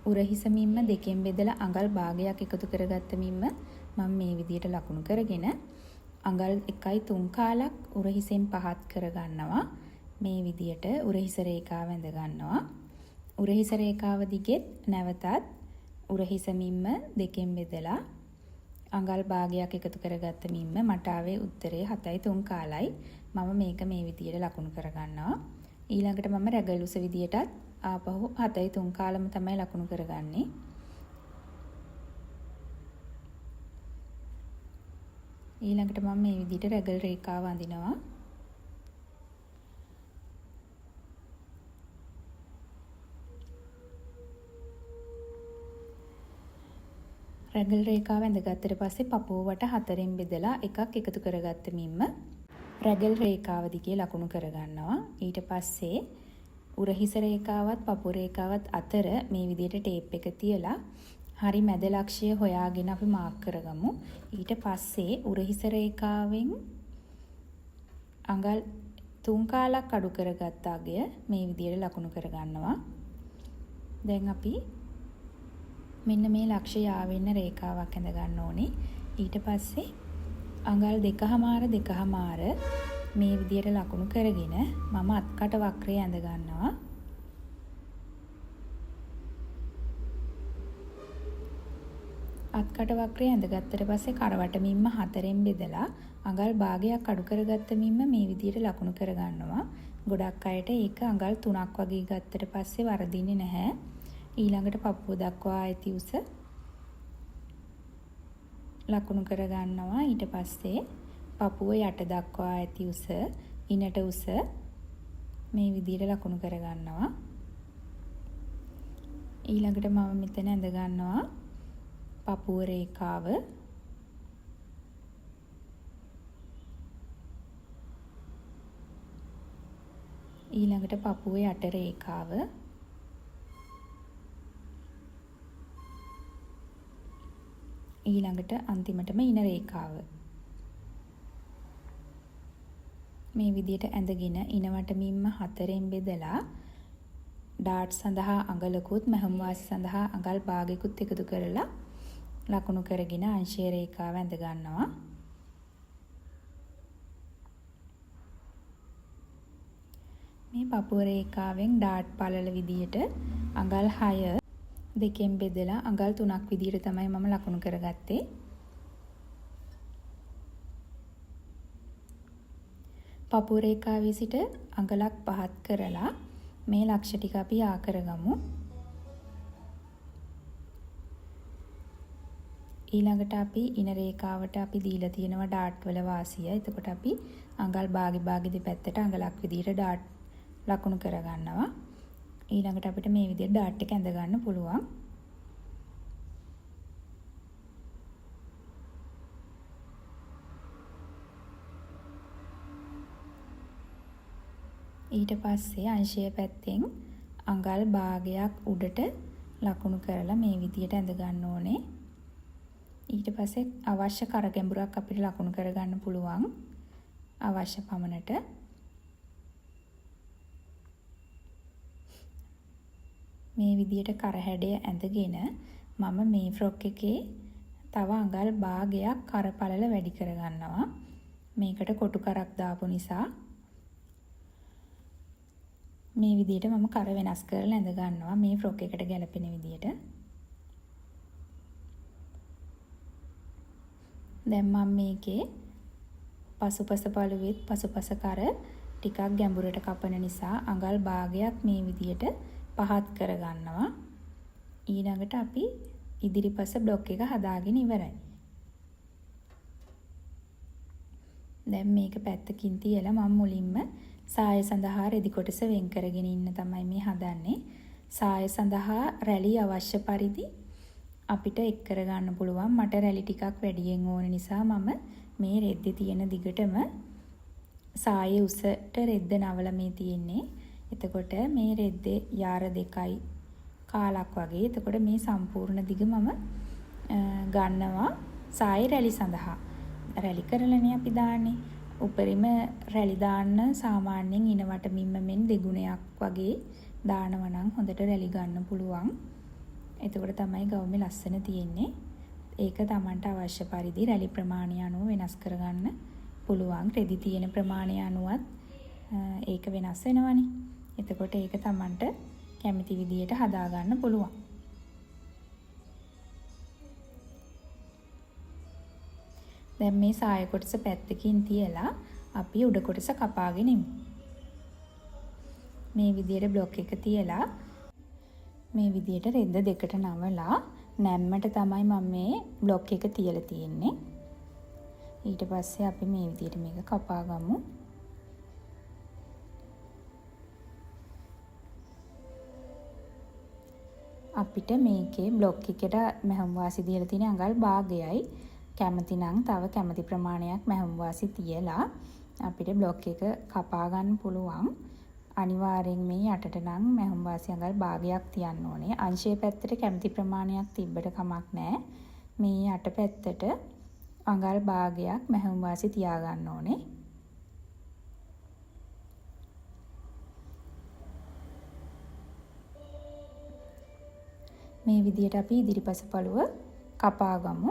උරහිස මිම්ම දෙකෙන් බෙදලා අඟල් භාගයක් එකතු කරගත්ත මිම්ම මම මේ විදියට ලකුණු කරගෙන අඟල් 1.3 කාලක් උරහිසෙන් පහත් කරගන්නවා. මේ විදියට උරහිස රේඛාව ඇඳ ගන්නවා. උරහිස රේඛාව දිගෙත් නැවතත් උරහිස මිම්ම දෙකෙන් බෙදලා අඟල් භාගයක් එකතු කරගත්ත මිම්ම මට ආවේ උත්තරේ 7.3 කාලයි. මම මේක මේ විදියට ලකුණු කරගන්නවා. ඊළඟට මම රැගල් උස විදියටත් ආපහු 7.3 කාලම තමයි ලකුණු කරගන්නේ. ඊළඟට මම මේ විදියට රැගල් රේඛාව අඳිනවා. රැගල් රේඛාව ඇඳගත්තට පස්සේ පපුව වට 4න් බෙදලා එකක් එකතු කරගත්ත මිම්ම රැගල් රේඛාව දිගේ ලකුණු කරගන්නවා. ඊට පස්සේ උරහිස රේඛාවත් පපුව රේඛාවත් අතර මේ විදියට ටේප් එක තියලා හරි මැද ලක්ෂය හොයාගෙන අපි මාක් කරගමු. ඊට පස්සේ උරහිස රේඛාවෙන් අඟල් 3 කාලක් අඩු කරගත්ත අගය මේ විදියට ලකුණු කරගන්නවා. දැන් අපි මෙන්න මේ ලක්ෂය ආවෙන්න රේඛාවක් ඇඳ ගන්න ඕනේ. ඊට පස්සේ අඟල් 2.5 මේ විදියට ලකුණු කරගෙන මම අත්කට වක්‍රය ඇඳ ගන්නවා. අත්කට වක්‍රය ඇඳගත්තට පස්සේ කරවට මිම්ම 4න් බෙදලා අඟල් භාගයක් අඩු කරගත්ත මිම්ම මේ විදියට ලකුණු කරගන්නවා. ගොඩක් අයට ඒක අඟල් 3ක් වගේ ගත්තට පස්සේ වරදින්නේ නැහැ. ඊළඟට පපුව දක්වා ඇති උස ලකුණු කරගන්නවා. ඊට පස්සේ පපුව යට දක්වා ඇති උස ඉනට උස මේ විදියට ලකුණු කරගන්නවා. ඊළඟට මම මෙතන ඇඳ ගන්නවා පපුව රේඛාව. ඊළඟට පපුව යට රේඛාව. ඊළඟට අන්තිමටම ඉන රේඛාව. මේ විදියට ඇඳගෙන ඉනවට මිම්ම 4න් බෙදලා ඩාට් සඳහා අඟලකුත් මැහුම් වාසි සඳහා අඟල් භාගයකුත් එකතු කරලා ලකුණු කරගෙන අංශය රේඛාව ඇඳ ගන්නවා. මේ පපුව රේඛාවෙන් ඩාට් පළල විදියට අඟල් 6 දෙකෙන් බෙදලා අඟල් 3ක් විදියට තමයි මම ලකුණු කරගත්තේ. පපුව රේඛාවේ සිට අඟලක් පහත් කරලා මේ ලක්ෂ ටික අපි ආ කරගමු. ඊළඟට අපි ඉන රේඛාවට අපි දීලා තියෙනවා ඩාට් වල වාසිය. එතකොට අපි අඟල් භාගි දෙපැත්තට අඟලක් විදියට ඩාට් ලකුණු කරගන්නවා. ඊළඟට අපිට මේ විදිහට ඩාට් එක ඇඳ ගන්න පුළුවන්. ඊට පස්සේ අංශය පැත්තෙන් අඟල් භාගයක් උඩට ලකුණු කරලා මේ විදිහට ඇඳ ගන්න ඕනේ. ඊට පස්සේ අවශ්‍ය කර ගැඹුරක් අපිට ලකුණු කරගන්න පුළුවන් අවශ්‍ය පමණට. මේ විදියට කර හැඩය ඇඳගෙන මම මේ ෆ්‍රොක් එකේ තව අඟල් භාගයක් කර පළල වැඩි කරගන්නවා. මේකට කොටු කරක් දාපු නිසා මේ විදියට මම කර වෙනස් කරලා ඇඳ ගන්නවා මේ ෆ්‍රොක් එකට ගැලපෙන විදියට. දැන් මම මේකේ පසුපස පළුවෙත් පසුපස කර ටිකක් ගැඹුරට කපන නිසා අඟල් භාගයක් මේ විදියට පහත් කරගන්නවා. ඊළඟට අපි ඉදිරිපස බ්ලොක් එක හදාගෙන ඉවරයි. දැන් මේක පැත්තකින් තියලා මම මුලින්ම සාය සඳහා රෙදි කොටස වෙන් කරගෙන ඉන්න තමයි මේ හදන්නේ. සාය සඳහා රැලි අවශ්‍ය පරිදි අපිට එක් කරගන්න පුළුවන්. මට රැලි ටිකක් වැඩියෙන් ඕන නිසා මම මේ රෙද්දේ තියෙන දිගටම සායේ උසට රෙද්ද නවල මේ තියෙන්නේ. එතකොට මේ රෙද්දේ යාර 2යි කාලක් වගේ. එතකොට මේ සම්පූර්ණ දිග මම ගන්නවා සායේ රැලි සඳහා. රැලි කරලානේ අපි දාන්නේ. උපරිම රැලි දාන්න සාමාන්‍යයෙන් ඉනවට මිම්ම මෙන් දෙගුණයක් වගේ දානවා නම් හොඳට රැලි ගන්න පුළුවන්. එතකොට තමයි ගවුමේ ලස්සන තියෙන්නේ. ඒක Tamanට අවශ්‍ය පරිදි රැලි ප්‍රමාණය අනුව වෙනස් කරගන්න පුළුවන්. රෙදි තියෙන ප්‍රමාණය අනුවත් ඒක වෙනස් වෙනවනේ. එතකොට ඒක Tamanට කැමති විදියට හදාගන්න පුළුවන්. දැන් මේ සාය කොටස පැත්තකින් තියලා අපි උඩ කොටස කපාගෙන ඉමු. මේ විදියට බ්ලොක් එක තියලා මේ විදියට රෙද්ද දෙකට නවලා නැම්මට තමයි මම මේ බ්ලොක් එක තියලා තියෙන්නේ. ඊට පස්සේ අපි මේ විදියට මේක කපා ගමු. අපිට මේකේ බ්ලොක් එකට මැහුම් වාසි දීලා තියෙන අඟල් භාගයයි. කැමති නම් තව කැමති ප්‍රමාණයක් මැහුම් වාසි තියලා අපිට බ්ලොක් එක කපා ගන්න පුළුවන්. අනිවාර්යෙන් මේ යටට නම් මැහුම් වාසි අඟල් භාගයක් තියන්න ඕනේ. අංශයේ පැත්තට කැමති ප්‍රමාණයක් තිබ්බට කමක් නැහැ. මේ යට පැත්තට අඟල් භාගයක් මැහුම් වාසි තියා ගන්න ඕනේ. මේ විදියට අපි ඉදිරිපස පළුව කපා ගමු.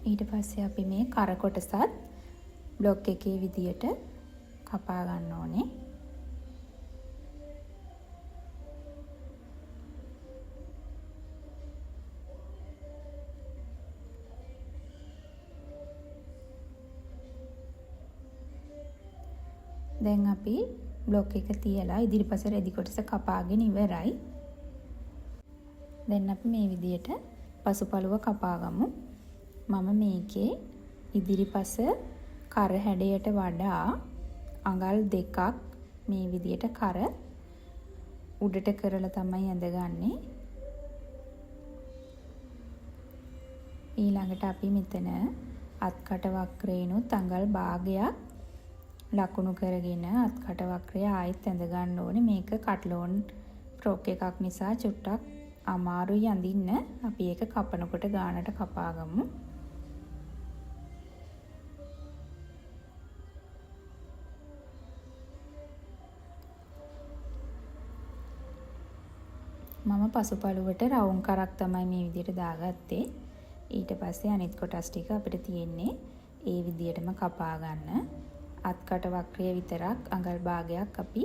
ඊට පස්සේ අපි මේ කර කොටසත් බ්ලොක් එකේ විදියට කපා ගන්න ඕනේ. දැන් අපි බ්ලොක් එක තියලා ඉදිරිපස රෙදි කොටස කපාගෙන ඉවරයි. දැන් අපි මේ විදියට පසුපළුව කපා ගමු. මම මේකේ ඉදිරිපස කර හැඩයට වඩා අඟල් දෙකක් මේ විදියට කර උඩට කරලා තමයි ඇඳගන්නේ. ඊළඟට අපි මෙතන අත්කට වක්‍රේනුත් අඟල් භාගයක් ලකුණු කරගෙන අත්කට වක්‍රය ආයෙත් ඇඳ ගන්න ඕනේ. මේක කට්ලෝන් ෆ්‍රොක් එකක් නිසා චුට්ටක් අමාරුයි අඳින්න. අපි ඒක කපනකොට ගානට කපා ගමු. මම පසුපළුවට රවුම් කරක් තමයි මේ විදියට දාගත්තේ. ඊට පස්සේ අනිත් කොටස් ටික අපිට තියෙන්නේ ඒ විදියටම කපා ගන්න. අත්කට වක්‍රය විතරක් අඟල් භාගයක් අපි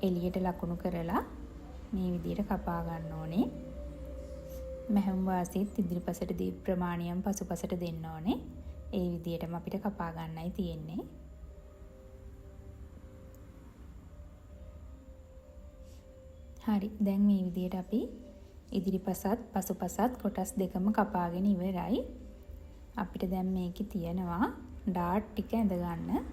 එළියට ලකුණු කරලා මේ විදියට කපා ගන්න ඕනේ. මැහුම් වාසියත් ඉදිරිපසට දී ප්‍රමාණයම පසුපසට දෙන්න ඕනේ. ඒ විදියටම අපිට කපා ගන්නයි තියෙන්නේ. හරි. දැන් මේ විදියට අපි ඉදිරිපසත් පසුපසත් කොටස් දෙකම කපාගෙන ඉවරයි. අපිට දැන් මේකේ තියෙනවා ඩාට් ටික ඇඳ ගන්න.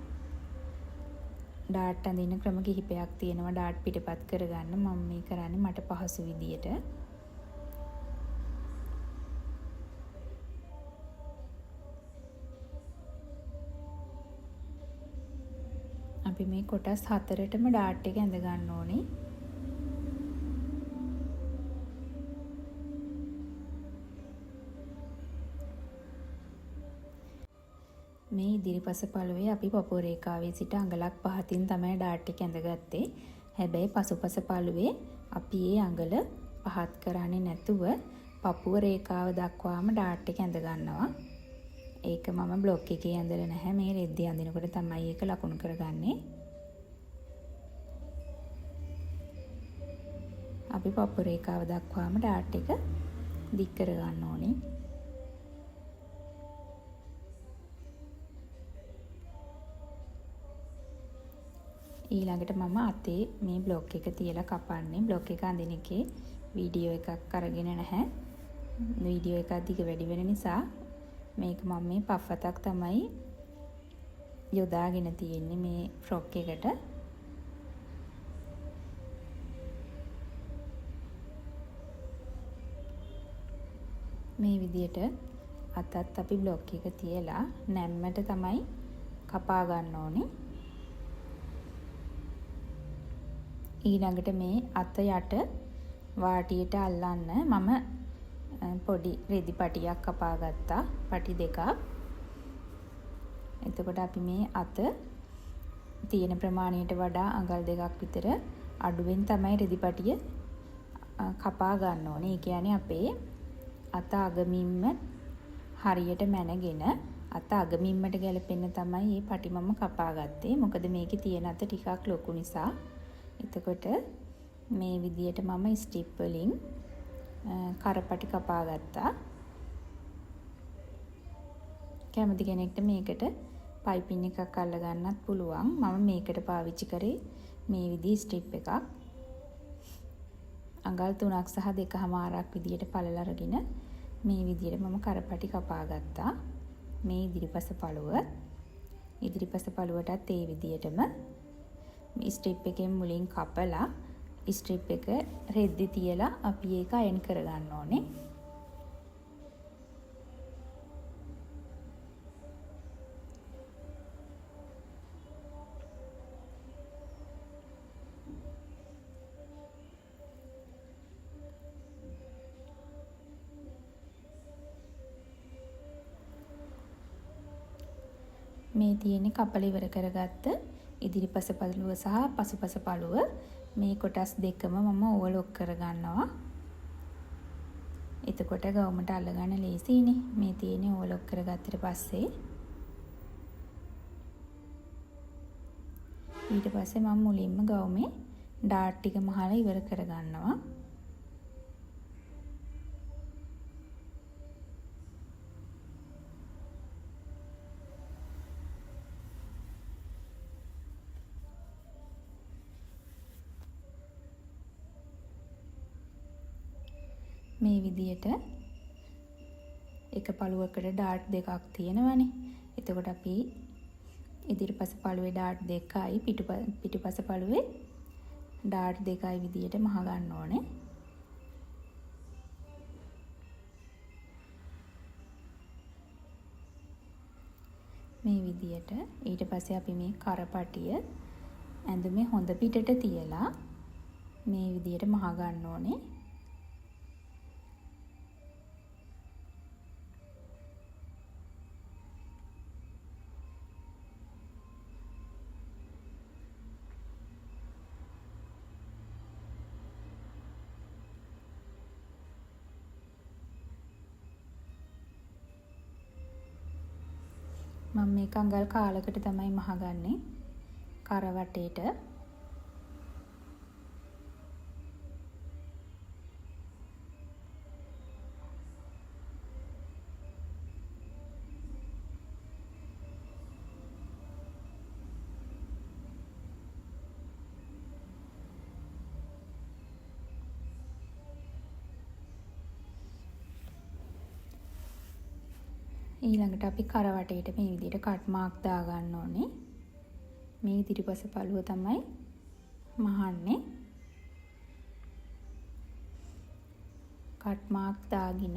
ඩාට් අඳින ක්‍රම කිහිපයක් තියෙනවා. ඩාට් පිටපත් කරගන්න මම මේ කරන්නේ මට පහසු විදියට. අපි මේ කොටස් හතරටම ඩාට් එක ඇඳ ගන්න ඕනේ. මේ ඉදිරිපස පළුවේ අපි පපුව රේඛාවේ සිට අඟලක් පහතින් තමයි ඩාට් එක ඇඳගත්තේ. හැබැයි පසුපස පළුවේ අපි මේ අඟල පහත් කරන්නේ නැතුව පපුව රේඛාව දක්වාම ඩාට් එක ඇඳ ගන්නවා. ඒක මම බ්ලොක් එකේ ඇඳලා නැහැ. මේ රෙද්දේ අඳිනකොට තමයි ඒක ලකුණු කරගන්නේ. අපි පපුව රේඛාව දක්වාම ඩාට් එක දික් කර ගන්න ඕනේ. ඊළඟට මම අතේ මේ බ්ලොක් එක තියලා කපන්නේ. බ්ලොක් එක අඳින එකේ වීඩියෝ එකක් අරගෙන නැහැ. වීඩියෝ එක දිග වැඩි වෙන නිසා මේක මම මේ පෆ් අතක් තමයි යොදාගෙන තියෙන්නේ මේ ෆ්‍රොක් එකට. මේ විදියට අතත් අපි බ්ලොක් එක තියලා නැම්මට තමයි කපා ගන්න ඕනේ. ඊළඟට මේ අත යට වාටියට අල්ලන්න මම පොඩි රෙදි පටියක් කපා ගත්තා. පටි දෙකක්. එතකොට අපි මේ අත තියෙන ප්‍රමාණයට වඩා අඟල් දෙකක් විතර අඩුවෙන් තමයි රෙදි පටිය කපා ගන්න ඕනේ. ඒ කියන්නේ අපේ අත අගමින්ම හරියට මැනගෙන අත අගමින්මට ගැලපෙන්න තමයි මේ පටි මම කපා ගත්තේ. මොකද මේකේ තියෙන අත ටිකක් ලොකු නිසා. එතකොට මේ විදියට මම ස්ටිප් වලින් කරපටි කපා ගත්තා. කැමති කෙනෙක්ට මේකට පයිපින් එකක් අල්ල ගන්නත් පුළුවන්. මම මේකට පාවිච්චි කරේ මේ විදිහේ ස්ටිප් එකක්. අඟල් 3ක් සහ 2කමාරක් විදියට පළල අරගෙන මේ විදියට මම කරපටි කපා ගත්තා. මේ ඉදිරිපස පළුව. ඉදිරිපස පළුවටත් ඒ විදියටම ස්ට්‍රිප් එකෙන් මුලින් කපලා ස්ට්‍රිප් එක රෙද්දි තියලා අපි ඒක අයන් කරගන්න ඕනේ. මේ තියෙන්නේ කපල ඉවර කරගත්ත ඉදිරිපස පළුව සහ පසුපස පළුව. මේ කොටස් දෙකම මම ඕවලොක් කරගන්නවා. එතකොට ගවුමට අල්ලගන්න ලේසියිනේ. මේ තියෙන්නේ ඕවලොක් කරගත්තට පස්සේ ඊට පස්සේ මම මුලින්ම ගවුමේ ඩාට් ටික මහලා ඉවර කරගන්නවා. මේ විදියට එක පළුවකට ඩාට් දෙකක් තියෙනවනේ. එතකොට අපි ඉදිරිපස පළුවේ ඩාට් දෙකයි පිටුපස පළුවේ ඩාට් දෙකයි විදියට මහ ගන්න ඕනේ. මේ විදියට ඊට පස්සේ අපි මේ කරපටිය ඇඳුමේ හොඳ පිටට තියලා මේ විදියට මහ ගන්න ඕනේ. මම මේක අඟල් කාලකට තමයි මහගන්නේ කරවටේට. ඊළඟට අපි කරවටේට මේ විදිහට කට් මාක් දා ගන්න ඕනේ. මේ ඉදිරිපස පළුව තමයි මහන්නේ. කට් මාක් දාගෙන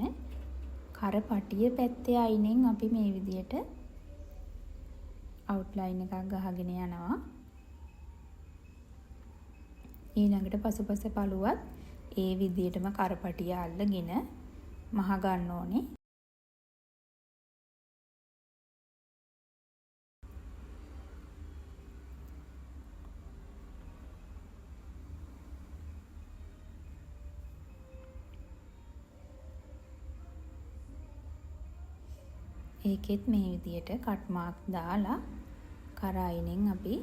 කරපටිය පැත්තේ අයිනෙන් අපි මේ විදිහට අවුට්ලයින් එකක් ගහගෙන යනවා. ඊළඟට පසුපස පළුවත් ඒ විදිහටම කරපටිය අල්ලගෙන මහ ගන්න ඕනේ. ඒකෙත් මේ විදියට කට් මාක් දාලා කර අයිනෙන් අපි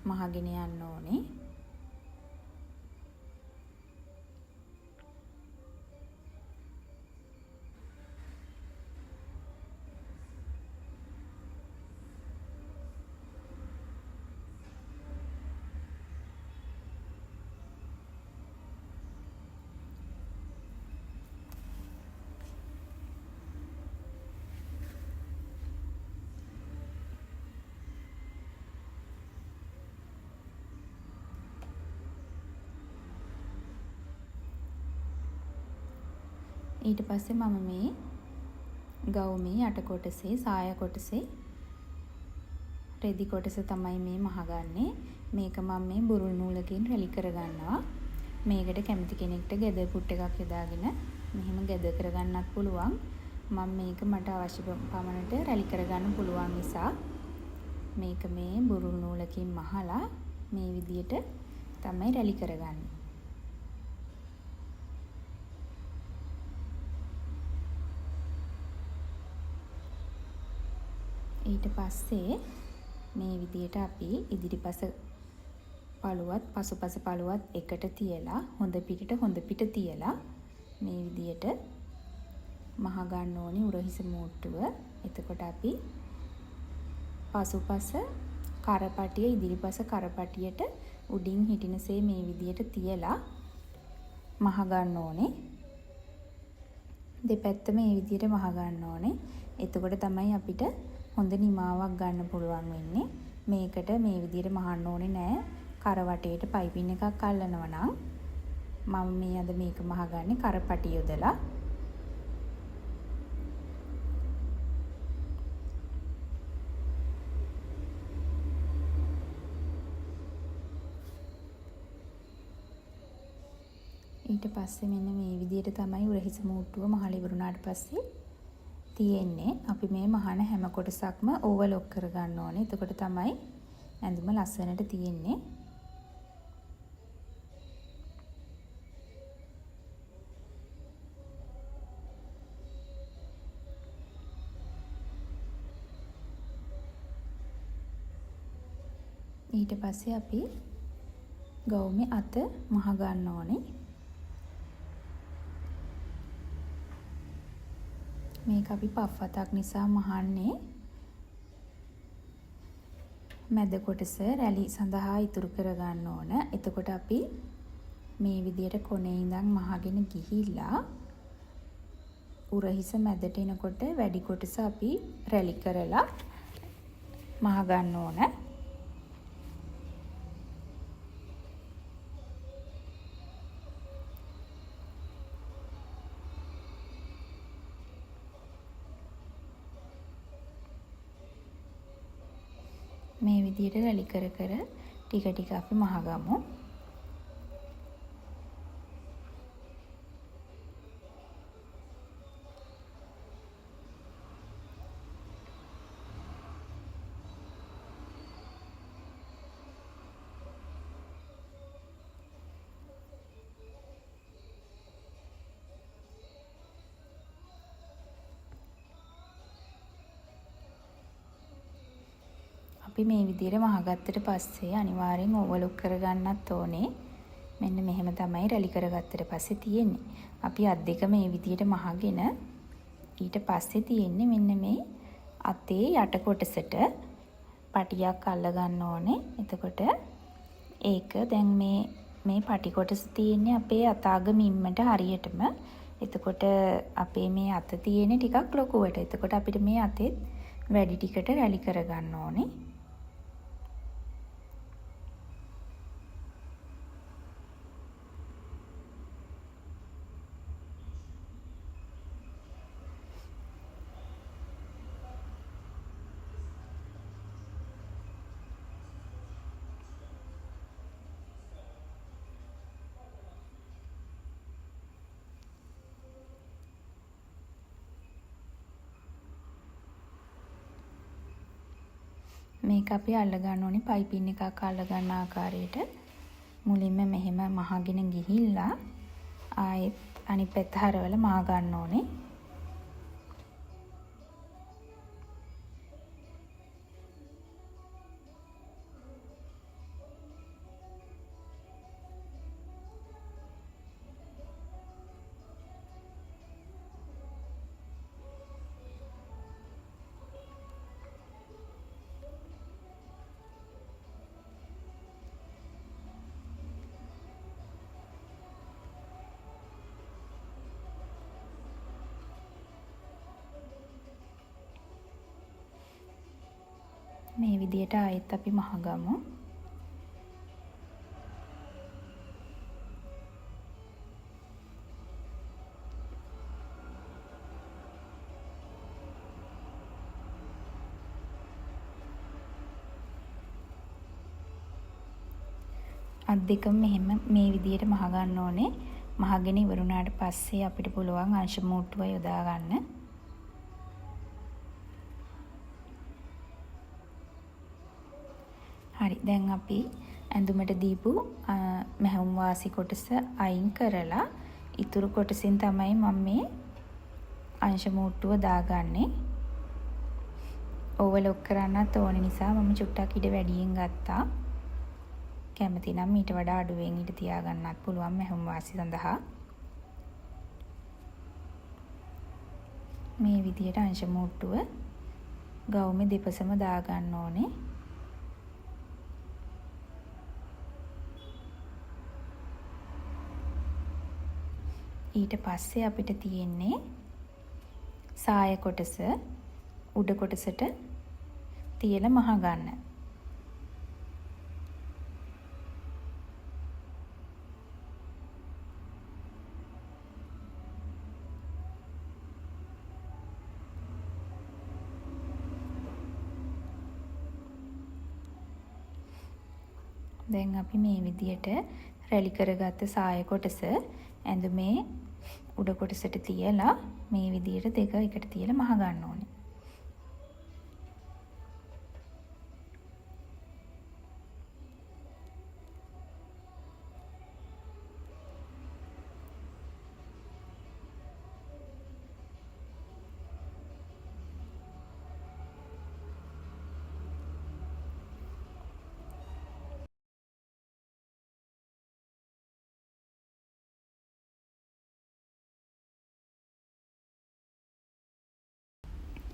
මහගෙන යන්න ඕනේ. ඊට පස්සේ මම මේ ගවුමේ යට කොටසේ සාය කොටසේ රෙදි කොටස තමයි මේ මහගන්නේ. මේක මම මේ බුරුල් නූලකින් රැලි කරගන්නවා. මේකට කැමති කෙනෙක්ට ගෙදර පුට් එකක් යොදාගෙන මෙහෙම ගැද කරගන්නත් පුළුවන්. මම මේක මට අවශ්‍ය පමණට රැලි කරගන්න පුළුවන් නිසා මේක මේ බුරුල් නූලකින් මහලා මේ විදියට තමයි රැලි කරගන්නේ. ඊට පස්සේ මේ විදියට අපි ඉදිරිපස පළුවත් පසුපස පළුවත් එකට තියලා හොඳ පිට තියලා මේ විදියට මහ ගන්න ඕනි උරහිස මූට්ටුව. එතකොට අපි පසුපස කරපටිය ඉදිරිපස කරපටියට උඩින් හිටිනසේ මේ විදියට තියලා මහ ගන්න ඕනේ. දෙපැත්තම මේ විදියට මහ ගන්න ඕනේ. එතකොට තමයි අපිට හොඳ නිමාවක් ගන්න පුළුවන් වෙන්නේ. මේකට මේ විදියට මහන්න ඕනේ නෑ. කරවටේට පයිපින් එකක් අල්ලනවා නම් මම මේ අද මේක මහගන්නේ කරපටි යොදලා. ඊට පස්සේ මෙන්න මේ විදියට තමයි උරහිස මූට්ටුව මහලා ඉවරුණාට පස්සේ තියෙන්නේ. අපි මේ මහන හැම කොටසක්ම ඕවර්ලොක් කරගන්න ඕනේ. එතකොට තමයි ඇඳුම ලස්සනට තියෙන්නේ. ඊට පස්සේ අපි ගවුමේ අත මහ ගන්න ඕනේ. මේක අපි පෆ් අතක් නිසා මහන්නේ මැද කොටස රැලි සඳහා ඉතුරු කර ගන්න ඕන. එතකොට අපි මේ විදියට කොනේ ඉඳන් මහගෙන ගිහිල්ලා උරහිස මැදට එනකොට වැඩි කොටස අපි රැලි කරලා මහ ගන්න ඕන. මේ විදියට රැලි කර ටික ටික අපි මහගමු. අපි මේ විදියට මහගත්තට පස්සේ අනිවාර්යෙන් ඕවර්ලොක් කරගන්නත් ඕනේ. මෙන්න මෙහෙම තමයි රැලි කරගත්තට පස්සේ තියෙන්නේ. අපි අත් දෙක මේ විදියට මහගෙන ඊට පස්සේ තියෙන්නේ මෙන්න මේ අතේ යට කොටසට පටියක් අල්ල ගන්න ඕනේ. එතකොට ඒක දැන් මේ පටි කොටස තියෙන්නේ අපේ අතාග මිම්මට හරියටම. එතකොට අපේ මේ අත තියෙන්නේ ටිකක් ලොකුවට. එතකොට අපිට මේ අතෙත් වැඩි ටිකට රැලි කරගන්න ඕනේ. මේක අපි අල්ල ගන්න ඕනේ පයිපින් එකක් අල්ල ගන්න ආකාරයට. මුලින්ම මෙහෙම මහගෙන ගිහිල්ලා ආයෙත් අනිත් පැත්ත හරවලා මහ ගන්න ඕනේ. මේ විදියට ආයෙත් අපි මහගමු. අත් දෙකම මෙහෙම මේ විදියට මහ ගන්න ඕනේ. මහගෙන ඉවරුණාට පස්සේ අපිට පුළුවන් අංශ මූට්ටුව යොදා ගන්න. හරි, දැන් අපි ඇඳුමට දීපු මැහුම් වාසි කොටස අයින් කරලා ඉතුරු කොටසින් තමයි මම මේ අංශ මූට්ටුව දාගන්නේ. ඕවලොක් කරන්නත් ඕන නිසා මම චුට්ටක් ඉඩ වැඩියෙන් ගත්තා. කැමති නම් ඊට වඩා අඩුවෙන් ඉඩ තියාගන්නත් පුළුවන් මැහුම් වාසි සඳහා. මේ විදියට අංශ මූට්ටුව ගවුමේ දෙපසම දාගන්න ඕනේ. ඊට පස්සේ අපිට තියෙන්නේ සාය කොටස උඩ කොටසට තියලා මහ ගන්න. දැන් අපි මේ විදියට රැලි කරගත්ත සාය කොටස ඇඳුමේ උඩ කොටසට තියලා මේ විදියට දෙක එකට තියලා මහ ගන්න ඕනේ.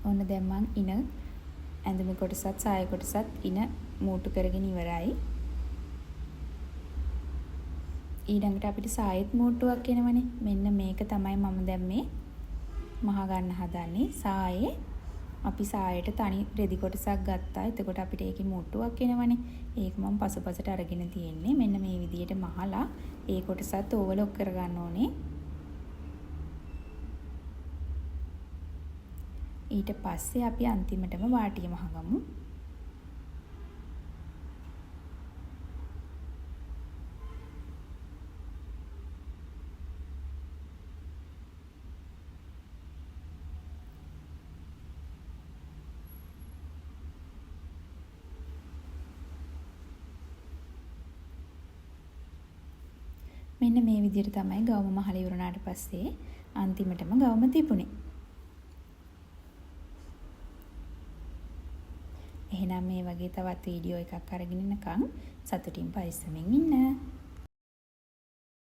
ඔන්න දැන් මං ඉන ඇඳුම කොටසත් සාය කොටසත් ඉන මූට්ටු කරගෙන ඉවරයි. ඊළඟට අපිට සායෙත් මූට්ටුවක් එනවනේ. මෙන්න මේක තමයි මම දැන් මේ මහ ගන්න හදන්නේ. සායේ අපි සායට තනි රෙදි කොටසක් ගත්තා. එතකොට අපිට ඒකේ මූට්ටුවක් එනවනේ. ඒක මම පසුපසට අරගෙන තියෙන්නේ. මෙන්න මේ විදියට මහලා ඒ කොටසත් ඕවලොක් කරගන්න ඕනේ. ඊට පස්සේ අපි අන්තිමටම වාටිය මහගමු. මෙන්න මේ විදිහට තමයි ගවුම මහලා ඉවරනාට පස්සේ අන්තිමටම ගවුම තිබුණේ. එහෙනම් මේ වගේ තවත් වීඩියෝ එකක් අරගෙන එනකන් සතුටින් පරිස්සමින් ඉන්න.